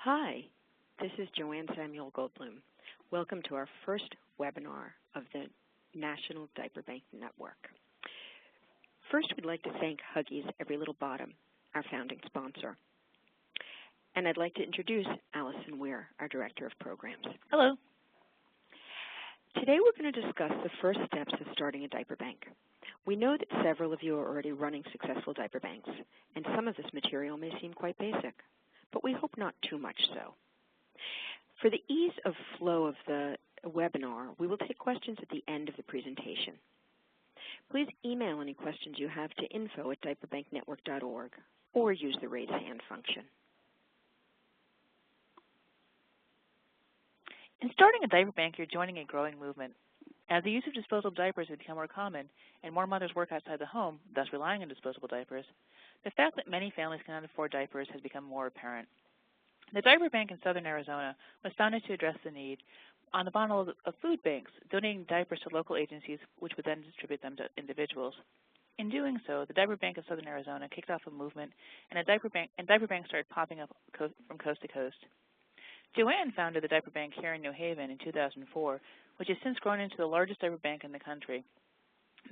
Hi, this is Joanne Goldblum. Welcome to our first webinar of the National Diaper Bank Network. First, we'd like to thank Huggies Every Little Bottom, our founding sponsor. And I'd like to introduce Alison Weir, our Director of Programs. Hello. Today we're going to discuss the first steps of starting a diaper bank. We know that several of you are already running successful diaper banks, and some of this material may seem quite basic, but we hope not too much so. For the ease of flow of the webinar, we will take questions at the end of the presentation. Please email any questions you have to info@diaperbanknetwork.org or use the raise hand function. In starting a diaper bank, you're joining a growing movement. As the use of disposable diapers has become more common and more mothers work outside the home, thus relying on disposable diapers, the fact that many families cannot afford diapers has become more apparent. The Diaper Bank in southern Arizona was founded to address the need on the model of food banks, donating diapers to local agencies, which would then distribute them to individuals. In doing so, the Diaper Bank of southern Arizona kicked off a movement, and diaper banks started popping up from coast to coast. Joanne founded the Diaper Bank here in New Haven in 2004, which has since grown into the largest diaper bank in the country.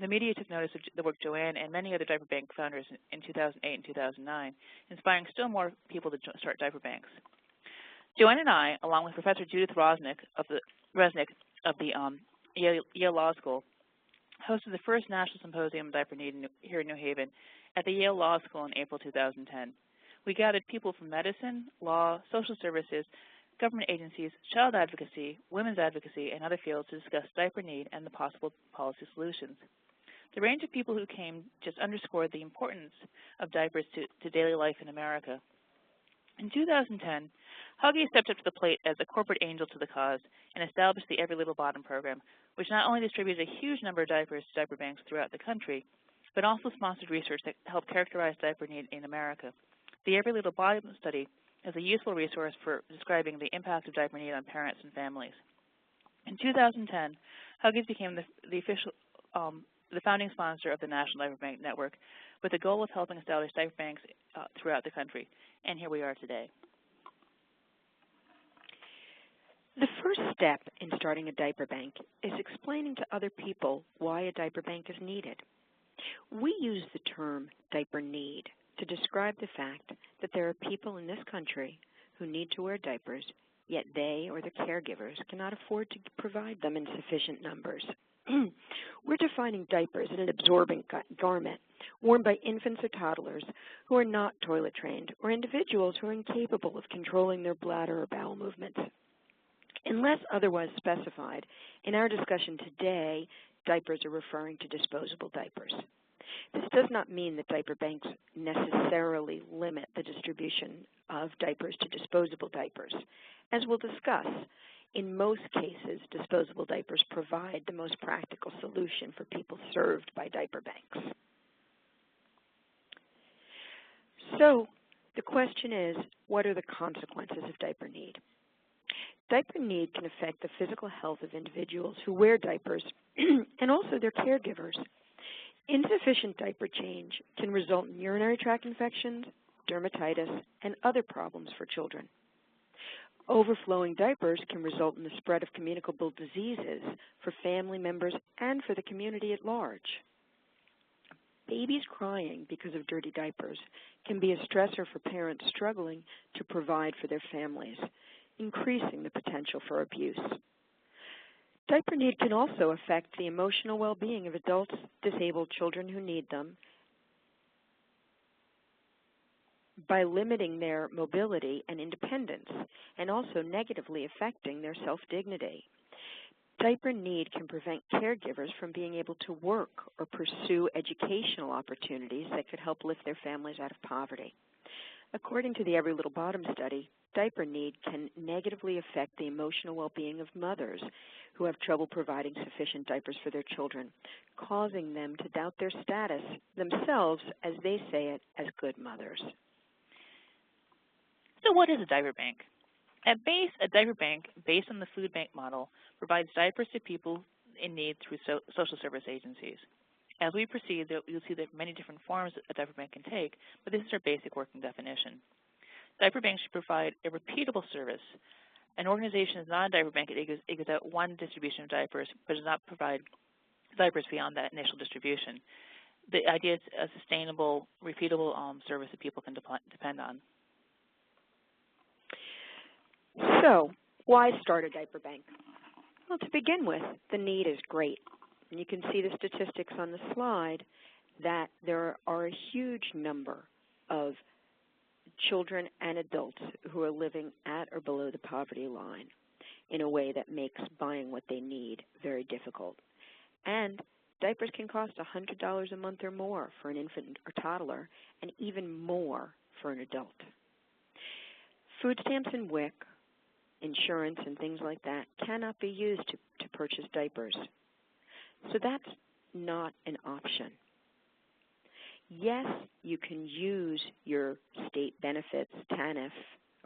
The media took notice of the work Joanne and many other diaper bank founders in 2008 and 2009, inspiring still more people to start diaper banks. Joanne and I, along with Professor Judith Resnick of the Yale Law School, hosted the first National Symposium on Diaper Need here in New Haven at the Yale Law School in April 2010. We gathered people from medicine, law, social services, government agencies, child advocacy, women's advocacy, and other fields to discuss diaper need and the possible policy solutions. The range of people who came just underscored the importance of diapers to daily life in America. In 2010, Huggies stepped up to the plate as a corporate angel to the cause and established the Every Little Bottom program, which not only distributed a huge number of diapers to diaper banks throughout the country, but also sponsored research that helped characterize diaper need in America. The Every Little Bottom study is a useful resource for describing the impact of diaper need on parents and families. In 2010, Huggies became the founding sponsor of the National Diaper Bank Network with the goal of helping establish diaper banks throughout the country. And here we are today. The first step in starting a diaper bank is explaining to other people why a diaper bank is needed. We use the term diaper need to describe the fact that there are people in this country who need to wear diapers, yet they or their caregivers cannot afford to provide them in sufficient numbers. We're defining diapers as an absorbent garment worn by infants or toddlers who are not toilet trained or individuals who are incapable of controlling their bladder or bowel movements. Unless otherwise specified, in our discussion today, diapers are referring to disposable diapers. This does not mean that diaper banks necessarily limit the distribution of diapers to disposable diapers. As we'll discuss, in most cases, disposable diapers provide the most practical solution for people served by diaper banks. So the question is, what are the consequences of diaper need? Diaper need can affect the physical health of individuals who wear diapers and also their caregivers. Insufficient diaper change can result in urinary tract infections, dermatitis, and other problems for children. Overflowing diapers can result in the spread of communicable diseases for family members and for the community at large. Babies crying because of dirty diapers can be a stressor for parents struggling to provide for their families, increasing the potential for abuse. Diaper need can also affect the emotional well-being of adults, disabled children who need them, by limiting their mobility and independence, and also negatively affecting their self-dignity. Diaper need can prevent caregivers from being able to work or pursue educational opportunities that could help lift their families out of poverty. According to the Every Little Bottom study, diaper need can negatively affect the emotional well-being of mothers who have trouble providing sufficient diapers for their children, causing them to doubt their status themselves, as they say it, as good mothers. So what is a diaper bank? At base, a diaper bank, based on the food bank model, provides diapers to people in need through social service agencies. As we proceed, you'll see that many different forms a diaper bank can take, but this is our basic working definition. Diaper banks should provide a repeatable service. An organization is not a diaper bank. It gives out one distribution of diapers, but does not provide diapers beyond that initial distribution. The idea is a sustainable, repeatable service that people can depend on. So, why start a diaper bank? Well, to begin with, the need is great. And you can see the statistics on the slide that there are a huge number of children and adults who are living at or below the poverty line in a way that makes buying what they need very difficult. And diapers can cost $100 a month or more for an infant or toddler, and even more for an adult. Food stamps and WIC, insurance and things like that cannot be used to purchase diapers. So that's not an option. Yes, you can use your state benefits, TANF,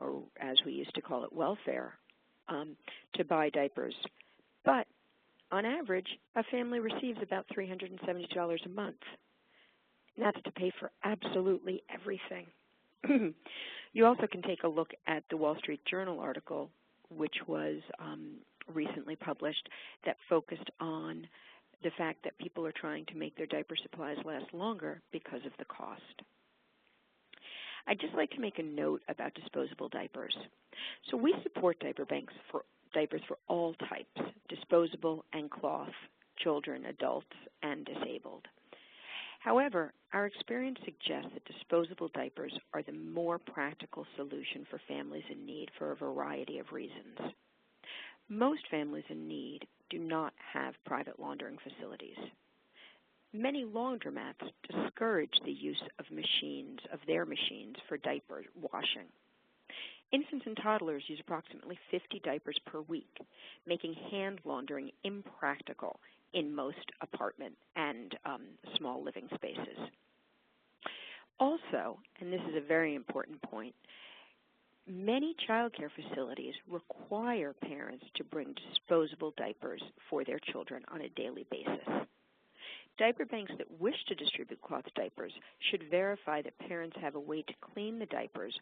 or as we used to call it, welfare, to buy diapers. But on average, a family receives about $370 a month. And that's to pay for absolutely everything. You also can take a look at the Wall Street Journal article, which was recently published, that focused on the fact that people are trying to make their diaper supplies last longer because of the cost. I'd just like to make a note about disposable diapers. So we support diaper banks for diapers for all types, disposable and cloth, children, adults, and disabled. However, our experience suggests that disposable diapers are the more practical solution for families in need for a variety of reasons. Most families in need do not have private laundering facilities. Many laundromats discourage the use of their machines for diaper washing. Infants and toddlers use approximately 50 diapers per week, making hand laundering impractical in most apartment and small living spaces. Also, and this is a very important point, many child care facilities require parents to bring disposable diapers for their children on a daily basis. Diaper banks that wish to distribute cloth diapers should verify that parents have a way to clean the diapers,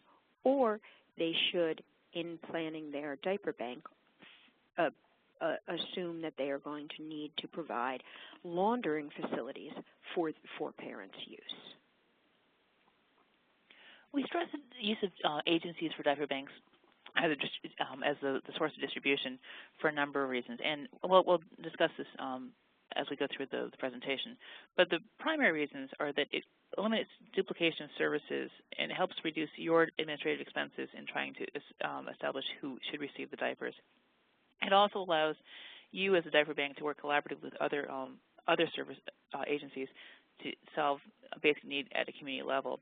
or they should, in planning their diaper bank, assume that they are going to need to provide laundering facilities for parents' use. We stress the use of agencies for diaper banks as the source of distribution for a number of reasons, and we'll discuss this as we go through the presentation. But the primary reasons are that it eliminates duplication of services and it helps reduce your administrative expenses in trying to establish who should receive the diapers. It also allows you as a diaper bank to work collaboratively with other service agencies to solve a basic need at a community level.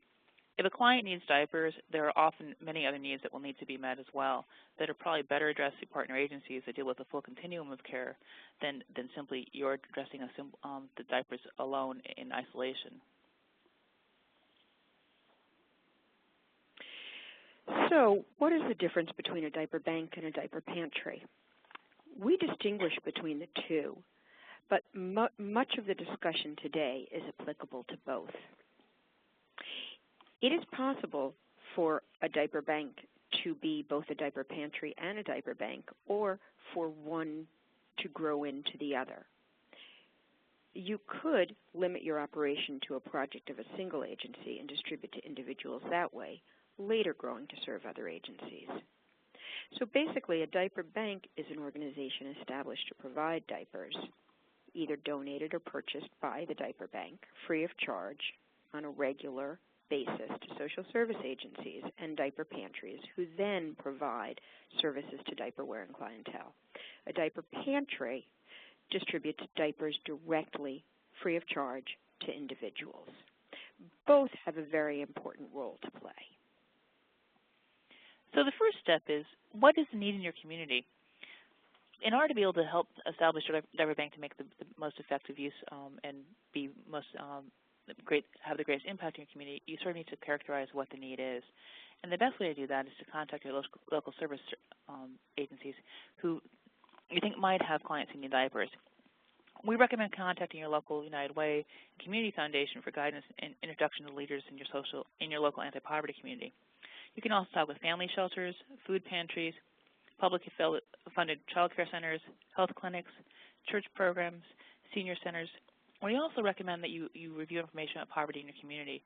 If a client needs diapers, there are often many other needs that will need to be met as well that are probably better addressed through partner agencies that deal with the full continuum of care than simply you're addressing the diapers alone in isolation. So what is the difference between a diaper bank and a diaper pantry? We distinguish between the two, but much of the discussion today is applicable to both. It is possible for a diaper bank to be both a diaper pantry and a diaper bank, or for one to grow into the other. You could limit your operation to a project of a single agency and distribute to individuals that way, later growing to serve other agencies. So basically, a diaper bank is an organization established to provide diapers, either donated or purchased by the diaper bank, free of charge, on a regular basis to social service agencies and diaper pantries, who then provide services to diaper wearing clientele. A diaper pantry distributes diapers directly, free of charge, to individuals. Both have a very important role to play. So the first step is, what is the need in your community? In order to be able to help establish a diaper bank to make the most effective use and be most have the greatest impact in your community, you sort of need to characterize what the need is. And the best way to do that is to contact your local service agencies who you think might have clients who need diapers. We recommend contacting your local United Way Community Foundation for guidance and introduction to leaders in your local anti-poverty community. You can also talk with family shelters, food pantries, publicly funded child care centers, health clinics, church programs, senior centers. We also recommend that you review information about poverty in your community.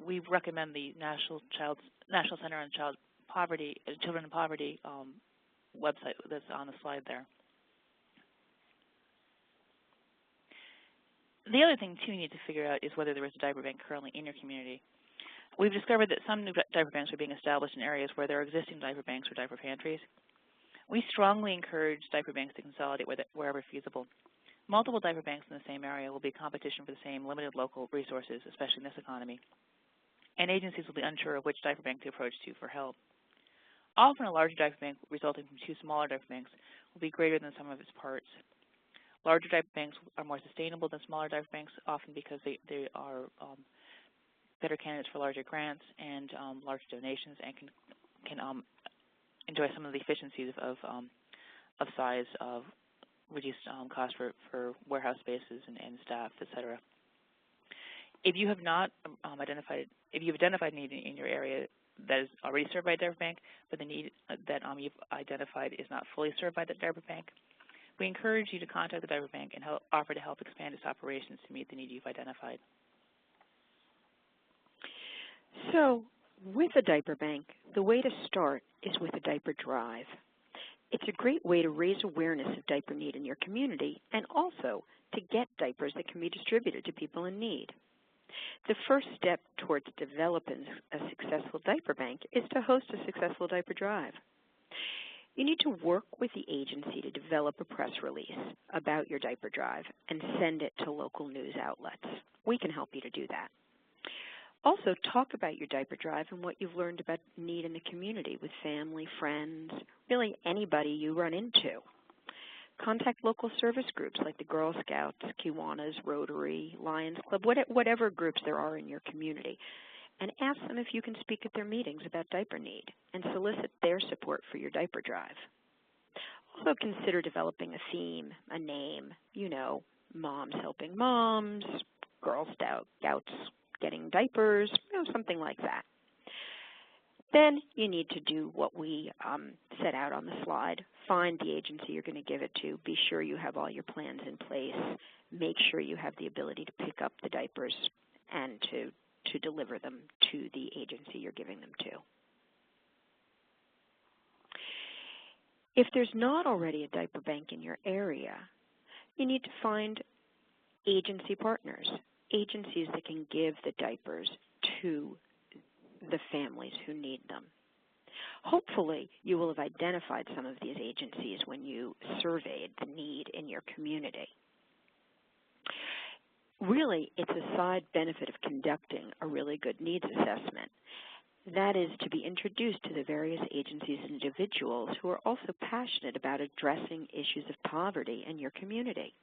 We recommend the National Center on Children in Poverty website that's on the slide there. The other thing, too, you need to figure out is whether there is a diaper bank currently in your community. We've discovered that some new diaper banks are being established in areas where there are existing diaper banks or diaper pantries. We strongly encourage diaper banks to consolidate wherever feasible. Multiple diaper banks in the same area will be competition for the same limited local resources, especially in this economy, and agencies will be unsure of which diaper bank to approach to for help. Often a larger diaper bank resulting from two smaller diaper banks will be greater than the sum of its parts. Larger diaper banks are more sustainable than smaller diaper banks, often because they are better candidates for larger grants and larger donations, and can enjoy some of the efficiencies of size, of reduced cost for warehouse spaces and staff, et cetera. If you have not if you've identified a need in your area that is already served by a diaper bank, but the need that you've identified is not fully served by the diaper bank, we encourage you to contact the diaper bank and offer to help expand its operations to meet the need you've identified. So, with a diaper bank, the way to start is with a diaper drive. It's a great way to raise awareness of diaper need in your community and also to get diapers that can be distributed to people in need. The first step towards developing a successful diaper bank is to host a successful diaper drive. You need to work with the agency to develop a press release about your diaper drive and send it to local news outlets. We can help you to do that. Also, talk about your diaper drive and what you've learned about need in the community with family, friends, really anybody you run into. Contact local service groups like the Girl Scouts, Kiwanis, Rotary, Lions Club, whatever groups there are in your community, and ask them if you can speak at their meetings about diaper need and solicit their support for your diaper drive. Also consider developing a theme, a name, Moms Helping Moms, Girl Scouts Getting Diapers, something like that. Then you need to do what we set out on the slide. Find the agency you're going to give it to. Be sure you have all your plans in place. Make sure you have the ability to pick up the diapers and to deliver them to the agency you're giving them to. If there's not already a diaper bank in your area, you need to find agency partners, agencies that can give the diapers to the families who need them. Hopefully, you will have identified some of these agencies when you surveyed the need in your community. Really, it's a side benefit of conducting a really good needs assessment. That is to be introduced to the various agencies and individuals who are also passionate about addressing issues of poverty in your community.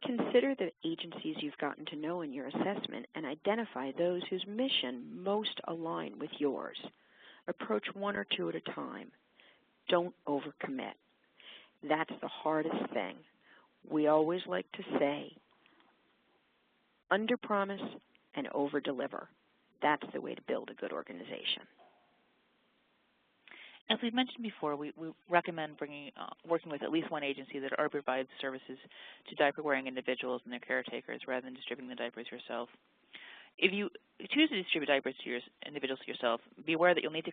Consider the agencies you've gotten to know in your assessment and identify those whose mission most align with yours. Approach one or two at a time. Don't overcommit. That's the hardest thing. We always like to say, under-promise and over-deliver. That's the way to build a good organization. As we've mentioned before, we recommend working with at least one agency that already provides services to diaper-wearing individuals and their caretakers rather than distributing the diapers yourself. If you choose to distribute diapers to individuals yourself, be aware that you'll need to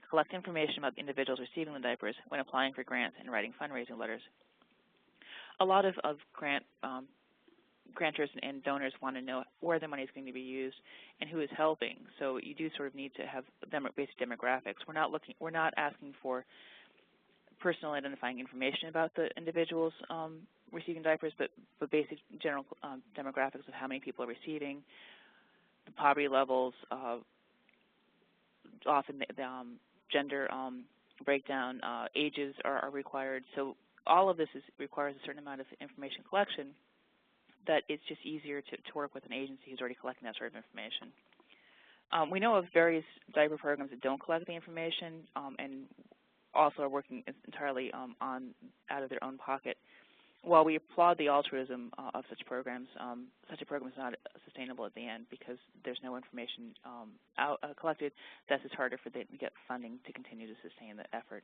collect information about the individuals receiving the diapers when applying for grants and writing fundraising letters. A lot of grantors and donors want to know where their money is going to be used and who is helping. So you do sort of need to have basic demographics. We're not asking for personal identifying information about the individuals receiving diapers, but basic general demographics of how many people are receiving, the poverty levels, often the gender breakdown, ages are required. So all of this requires a certain amount of information collection that it's just easier to work with an agency who's already collecting that sort of information. We know of various diaper programs that don't collect the information and also are working entirely out of their own pocket. while we applaud the altruism of such programs, such a program is not sustainable at the end because there's no information collected. Thus, it's harder for them to get funding to continue to sustain the effort.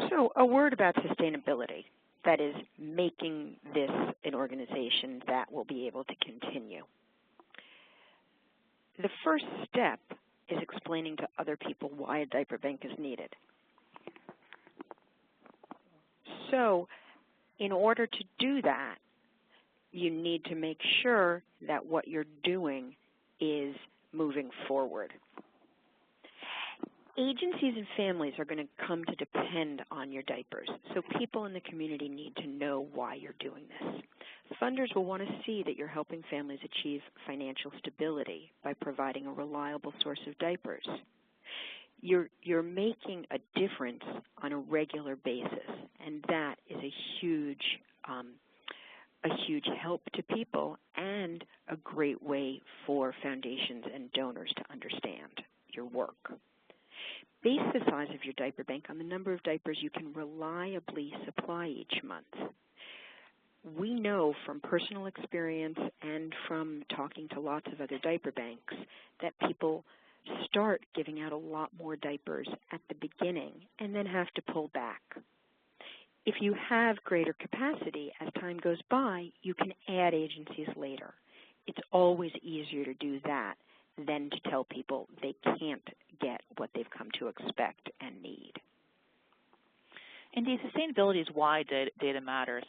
So a word about sustainability, that is making this an organization that will be able to continue. The first step is explaining to other people why a diaper bank is needed. So in order to do that, you need to make sure that what you're doing is moving forward. Agencies and families are going to come to depend on your diapers, so people in the community need to know why you're doing this. Funders will want to see that you're helping families achieve financial stability by providing a reliable source of diapers. You're making a difference on a regular basis, and that is a huge help to people and a great way for foundations and donors to understand your work. Base the size of your diaper bank on the number of diapers you can reliably supply each month. We know from personal experience and from talking to lots of other diaper banks that people start giving out a lot more diapers at the beginning and then have to pull back. If you have greater capacity as time goes by, you can add agencies later. It's always easier to do that than to tell people they can't get what they've come to expect and need. Indeed, sustainability is why data matters.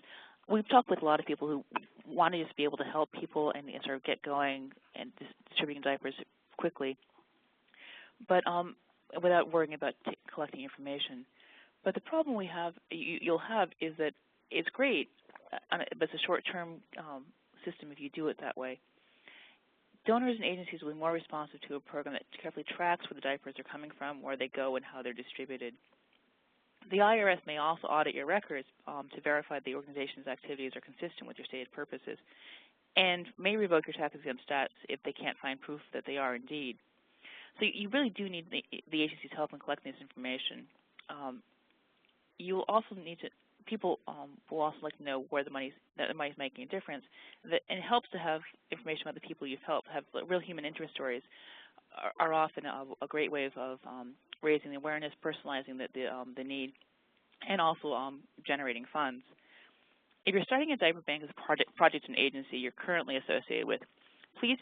We've talked with a lot of people who want to just be able to help people and sort of get going and distributing diapers quickly, but without worrying about collecting information. But the problem you'll have is that it's great, but it's a short-term system if you do it that way. Donors and agencies will be more responsive to a program that carefully tracks where the diapers are coming from, where they go, and how they're distributed. The IRS may also audit your records to verify the organization's activities are consistent with your stated purposes, and may revoke your tax-exempt status if they can't find proof that they are indeed. So you really do need the agency's help in collecting this information. You will also need to, people will also like to know where the money's making a difference. And it helps to have information about the people you've helped. Have real human interest stories are often a great way of raising the awareness, personalizing the need, and also generating funds. If you're starting a diaper bank as a project and agency you're currently associated with, please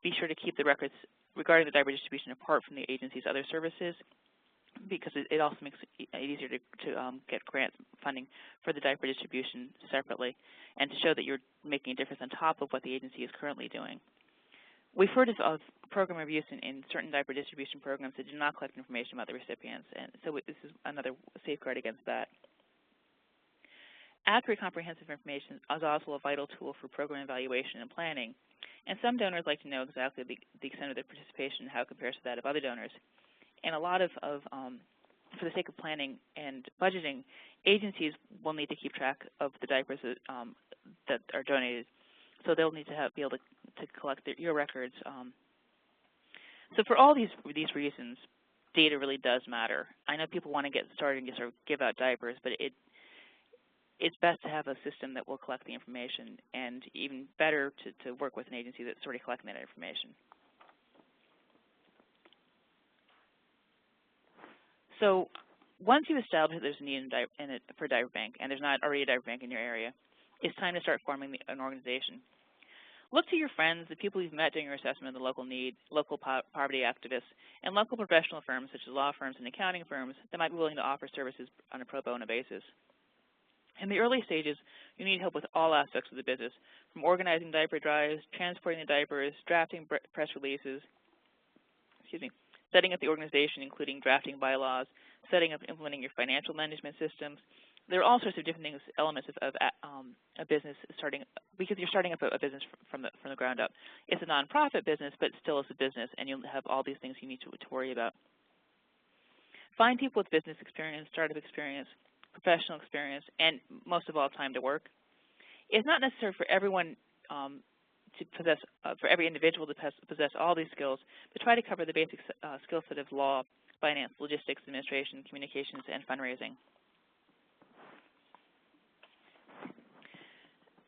be sure to keep the records regarding the diaper distribution apart from the agency's other services, because it also makes it easier to get grant funding for the diaper distribution separately, and to show that you're making a difference on top of what the agency is currently doing. We've heard of program abuse in certain diaper distribution programs that do not collect information about the recipients, and so this is another safeguard against that. Accurate, comprehensive information is also a vital tool for program evaluation and planning, and some donors like to know exactly the extent of their participation and how it compares to that of other donors. And a lot of for the sake of planning and budgeting, agencies will need to keep track of the diapers that are donated. So they'll need to be able to collect your records. So for all these reasons, data really does matter. I know people want to get started and just sort of give out diapers, but it's best to have a system that will collect the information, and even better to work with an agency that's already collecting that information. So once you've established that there's a need for a diaper bank, and there's not already a diaper bank in your area, it's time to start forming an organization. Look to your friends, the people you've met during your assessment of the local need, local poverty activists, and local professional firms such as law firms and accounting firms that might be willing to offer services on a pro bono basis. In the early stages, you need help with all aspects of the business, from organizing diaper drives, transporting the diapers, drafting press releases, setting up the organization, including drafting bylaws, setting up and implementing your financial management systems. There are all sorts of different things, elements of a business starting, because you're starting up a business from the ground up. It's a nonprofit business, but still it's a business, and you'll have all these things you need to worry about. Find people with business experience, startup experience, professional experience, and most of all, time to work. It's not necessary for everyone to possess, for every individual to possess all these skills, but try to cover the basic skill set of law, finance, logistics, administration, communications, and fundraising.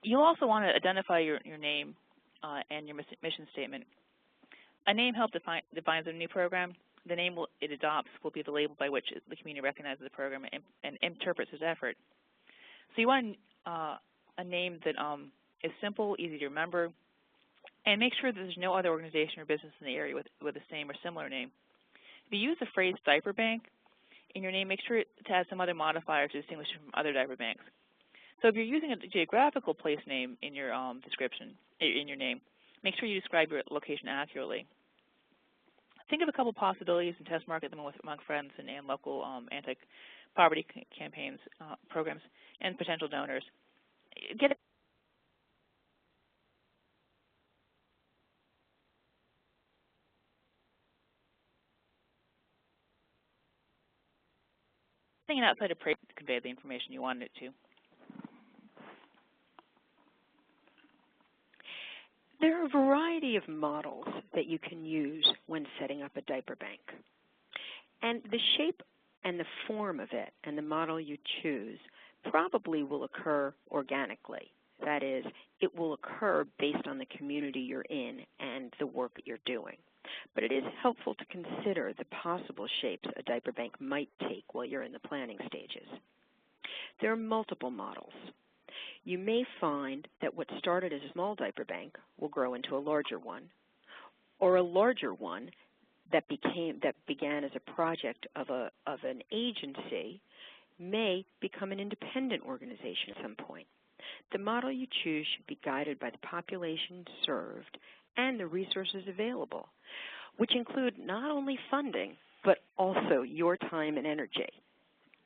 You'll also want to identify your name and your mission statement. A name helps defines a new program. The name it adopts will be the label by which the community recognizes the program and interprets its effort. So you want a name that is simple, easy to remember, and make sure that there's no other organization or business in the area with the same or similar name. If you use the phrase diaper bank in your name, make sure to add some other modifier to distinguish it from other diaper banks. So if you're using a geographical place name in your description, in your name, make sure you describe your location accurately. Think of a couple possibilities and test market them among friends and local anti-poverty campaigns, programs, and potential donors. Get thinking outside of praise to convey the information you wanted it to. There are a variety of models that you can use when setting up a diaper bank. And the shape and the form of it and the model you choose probably will occur organically. That is, it will occur based on the community you're in and the work that you're doing. But it is helpful to consider the possible shapes a diaper bank might take while you're in the planning stages. There are multiple models. You may find that what started as a small diaper bank will grow into a larger one, or a larger one that began as a project of an agency may become an independent organization at some point. The model you choose should be guided by the population served and the resources available, which include not only funding, but also your time and energy.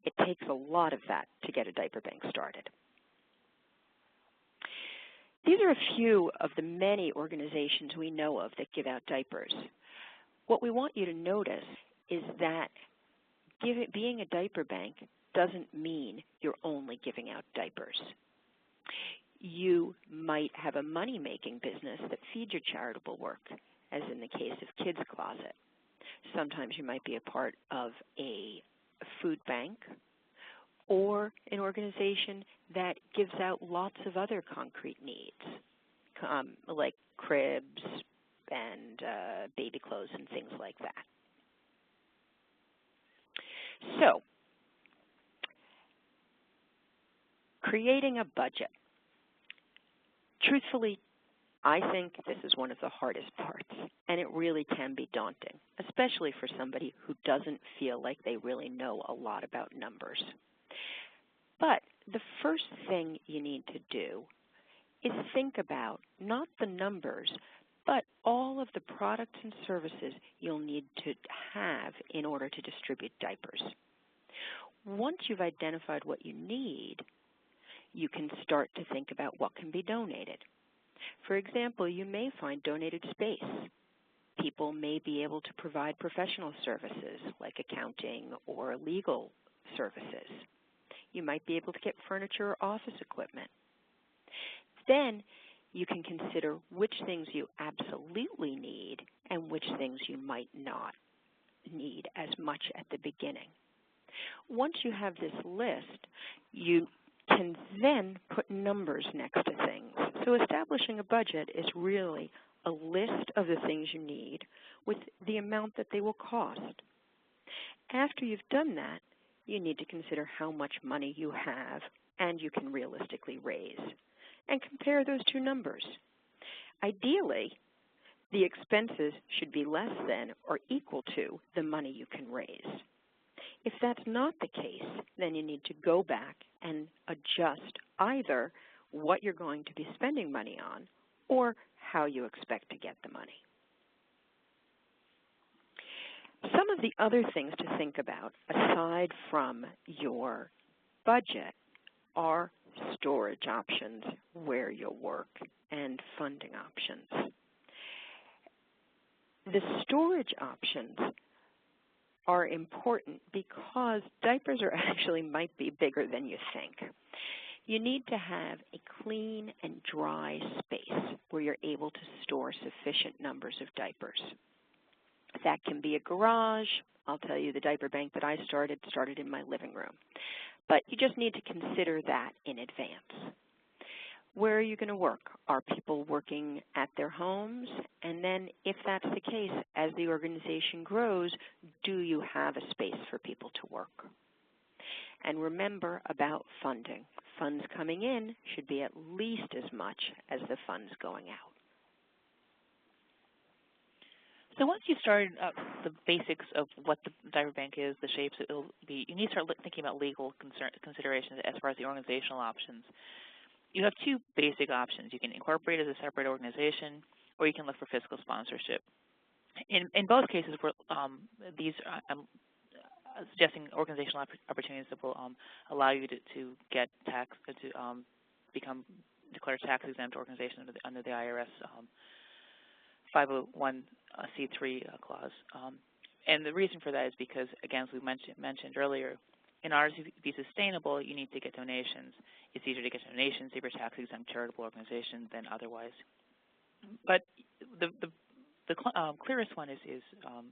It takes a lot of that to get a diaper bank started. These are a few of the many organizations we know of that give out diapers. What we want you to notice is that being a diaper bank doesn't mean you're only giving out diapers. You might have a money-making business that feeds your charitable work, as in the case of Kids Closet. Sometimes you might be a part of a food bank or an organization that gives out lots of other concrete needs, like cribs and baby clothes and things like that. So, creating a budget. Truthfully, I think this is one of the hardest parts, and it really can be daunting, especially for somebody who doesn't feel like they really know a lot about numbers. But the first thing you need to do is think about not the numbers, but all of the products and services you'll need to have in order to distribute diapers. Once you've identified what you need, you can start to think about what can be donated. For example, you may find donated space. People may be able to provide professional services like accounting or legal services. You might be able to get furniture or office equipment. Then you can consider which things you absolutely need and which things you might not need as much at the beginning. Once you have this list, you can then put numbers next to things. So establishing a budget is really a list of the things you need with the amount that they will cost. After you've done that, you need to consider how much money you have and you can realistically raise, and compare those two numbers. Ideally, the expenses should be less than or equal to the money you can raise. If that's not the case, then you need to go back and adjust either what you're going to be spending money on or how you expect to get the money. Some of the other things to think about, aside from your budget, are storage options, where you'll work, and funding options. The storage options are important because diapers might be bigger than you think. You need to have a clean and dry space where you're able to store sufficient numbers of diapers. That can be a garage. I'll tell you, the diaper bank that I started in my living room. But you just need to consider that in advance. Where are you going to work? Are people working at their homes? And then if that's the case, as the organization grows, do you have a space for people to work? And remember about funding. Funds coming in should be at least as much as the funds going out. So once you've started the basics of what the diaper bank is, the shapes it will be, you need to start thinking about legal considerations as far as the organizational options. You have two basic options. You can incorporate as a separate organization, or you can look for fiscal sponsorship. In both cases, I'm suggesting organizational opportunities that will allow you to get tax, to become declared tax-exempt organization under the IRS 501c3 clause. And the reason for that is because, again, as we mentioned earlier, in order to be sustainable, you need to get donations. It's easier to get donations if you're a tax-exempt charitable organization than otherwise. But the clearest one is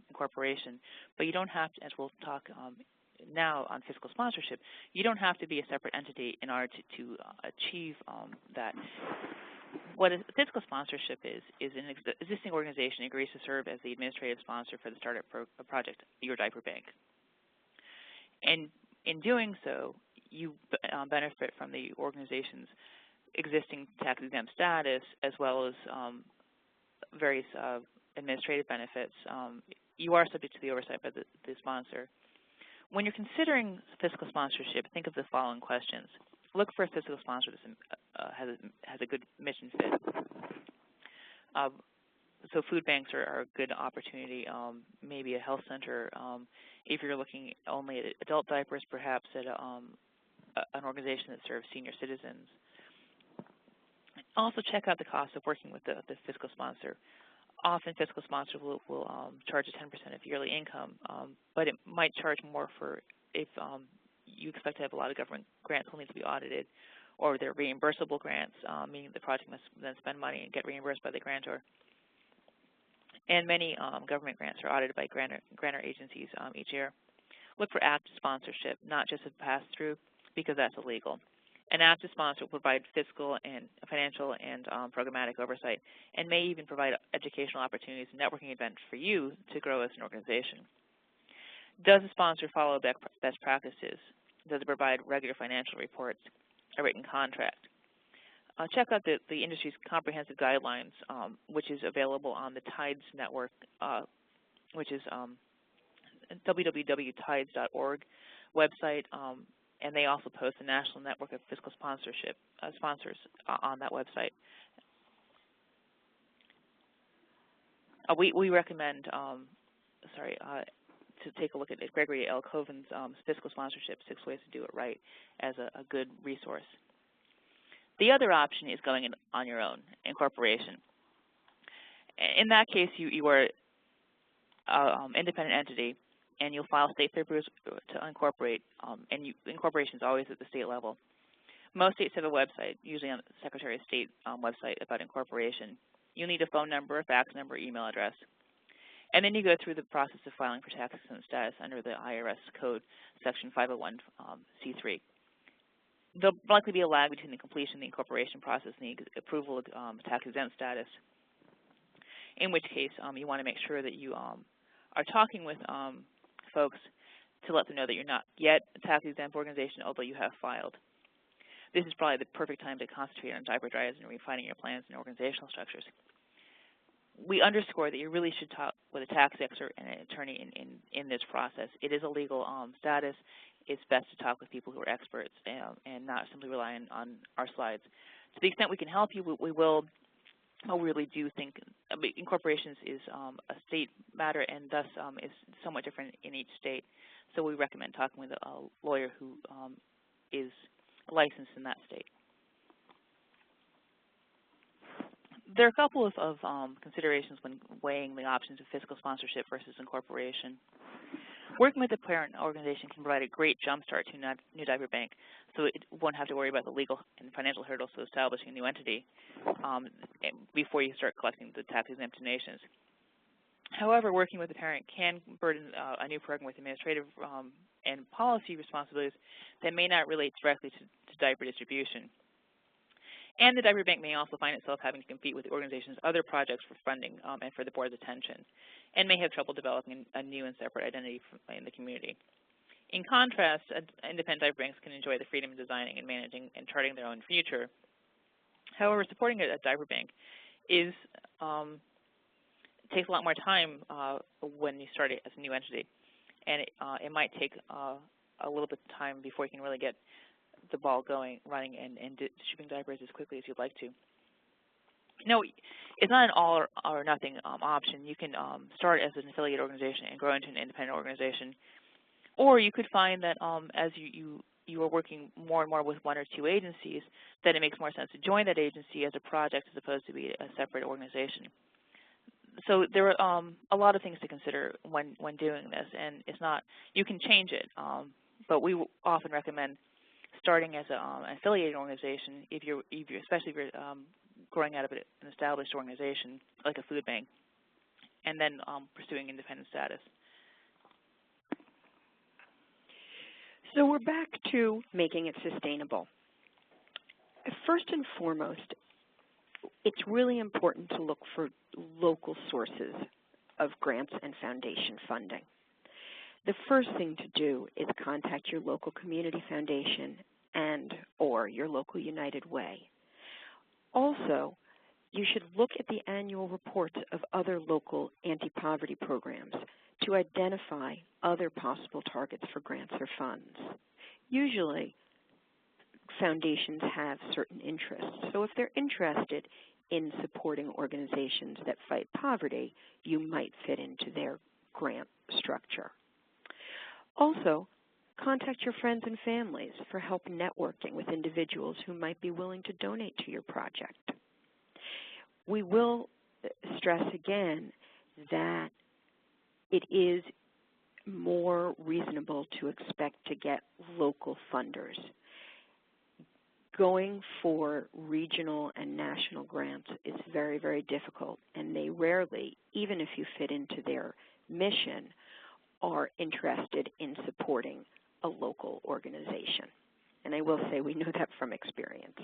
incorporation. But you don't have to, as we'll talk now on fiscal sponsorship, you don't have to be a separate entity in order to achieve that. What a fiscal sponsorship is an existing organization agrees to serve as the administrative sponsor for the startup project, your diaper bank. And in doing so, you benefit from the organization's existing tax-exempt status as well as various administrative benefits. You are subject to the oversight by the sponsor. When you're considering fiscal sponsorship, think of the following questions. Look for a fiscal sponsor that has a good mission fit. So food banks are a good opportunity, maybe a health center. If you're looking only at adult diapers, perhaps at an organization that serves senior citizens. Also check out the cost of working with the fiscal sponsor. Often fiscal sponsors will charge a 10% of yearly income, but it might charge more if you expect to have a lot of government grants will need to be audited, or they're reimbursable grants, meaning the project must then spend money and get reimbursed by the grantor. And many government grants are audited by grantor agencies each year. Look for active sponsorship, not just a pass-through, because that's illegal. An active sponsor will provide fiscal and financial and programmatic oversight, and may even provide educational opportunities and networking events for you to grow as an organization. Does the sponsor follow best practices? Does it provide regular financial reports, a written contract? Check out the industry's comprehensive guidelines, which is available on the TIDES network, which is www.tides.org website, and they also post a national network of fiscal sponsorship sponsors on that website. We recommend, to take a look at Gregory L. Coven's Fiscal Sponsorship, 6 Ways to Do It Right, as a good resource. The other option is going in on your own, incorporation. In that case, you are an independent entity, and you'll file state papers to incorporate, and incorporation is always at the state level. Most states have a website, usually on the Secretary of State website about incorporation. You'll need a phone number, a fax number, email address. And then you go through the process of filing for tax-exempt status under the IRS Code, Section 501c3. There'll likely be a lag between the completion of the incorporation process and the approval of tax-exempt status, in which case you want to make sure that you are talking with folks to let them know that you're not yet a tax-exempt organization, although you have filed. This is probably the perfect time to concentrate on diaper drives and refining your plans and organizational structures. We underscore that you really should talk with a tax expert and an attorney in this process. It is a legal status. It's best to talk with people who are experts and not simply rely on our slides. To the extent we can help you, we will. I really do think incorporations is a state matter and thus is somewhat different in each state. So we recommend talking with a lawyer who is licensed in that state. There are a couple of considerations when weighing the options of fiscal sponsorship versus incorporation. Working with a parent organization can provide a great jumpstart to a new diaper bank, so it won't have to worry about the legal and financial hurdles to establishing a new entity before you start collecting the tax-exempt donations. However, working with a parent can burden a new program with administrative and policy responsibilities that may not relate directly to diaper distribution. And the diaper bank may also find itself having to compete with the organization's other projects for funding and for the board's attention, and may have trouble developing a new and separate identity in the community. In contrast, independent diaper banks can enjoy the freedom of designing and managing and charting their own future. However, supporting a diaper bank is takes a lot more time when you start it as a new entity, and it might take a little bit of time before you can really get the ball running and distributing diapers as quickly as you'd like to. No, it's not an all or nothing option. You can start as an affiliate organization and grow into an independent organization, or you could find that as you are working more and more with one or two agencies, that it makes more sense to join that agency as a project as opposed to be a separate organization. So there are a lot of things to consider when doing this, and it's not, you can change it, but we often recommend starting as an affiliated organization, especially if you're growing out of an established organization like a food bank, and then pursuing independent status. So we're back to making it sustainable. First and foremost, it's really important to look for local sources of grants and foundation funding. The first thing to do is contact your local community foundation and/or your local United Way. Also, you should look at the annual reports of other local anti-poverty programs to identify other possible targets for grants or funds. Usually, foundations have certain interests, so if they're interested in supporting organizations that fight poverty, you might fit into their grant structure. Also, contact your friends and families for help networking with individuals who might be willing to donate to your project. We will stress again that it is more reasonable to expect to get local funders. Going for regional and national grants is very, very difficult, and they rarely, even if you fit into their mission, are interested in supporting a local organization. And I will say we know that from experience.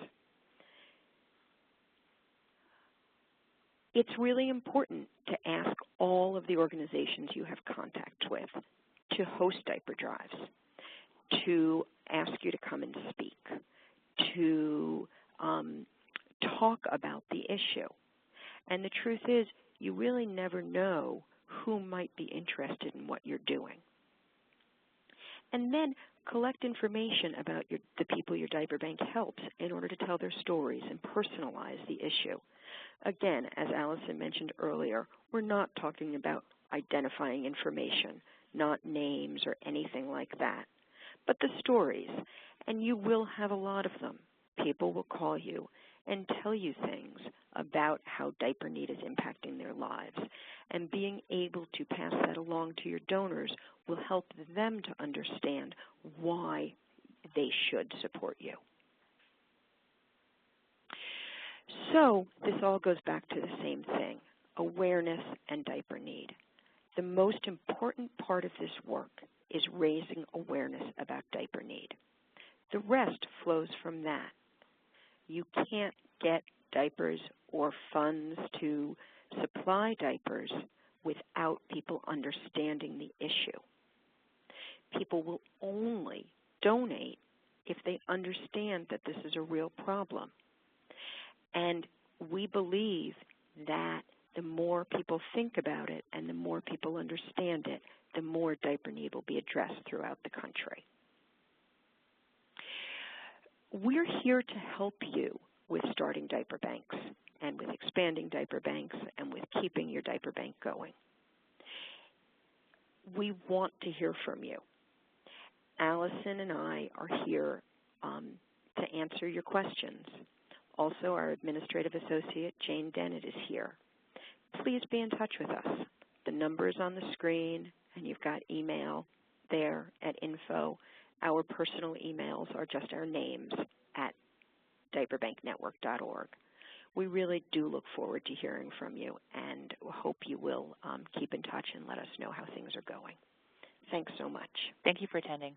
It's really important to ask all of the organizations you have contact with to host diaper drives, to ask you to come and speak, to talk about the issue. And the truth is, you really never know who might be interested in what you're doing. And then collect information about the people your diaper bank helps in order to tell their stories and personalize the issue. Again, as Alison mentioned earlier, we're not talking about identifying information, not names or anything like that, but the stories. And you will have a lot of them. People will call you and tell you things about how diaper need is impacting their lives. And being able to pass that along to your donors will help them to understand why they should support you. So this all goes back to the same thing, awareness and diaper need. The most important part of this work is raising awareness about diaper need. The rest flows from that. You can't get diapers or funds to supply diapers without people understanding the issue. People will only donate if they understand that this is a real problem. And we believe that the more people think about it and the more people understand it, the more diaper need will be addressed throughout the country. We're here to help you with starting diaper banks and with expanding diaper banks and with keeping your diaper bank going. We want to hear from you. Alison and I are here to answer your questions. Also, our administrative associate, Jane Dennett, is here. Please be in touch with us. The number is on the screen, and you've got email there at info. Our personal emails are just our names at diaperbanknetwork.org. We really do look forward to hearing from you and hope you will keep in touch and let us know how things are going. Thanks so much. Thank you for attending.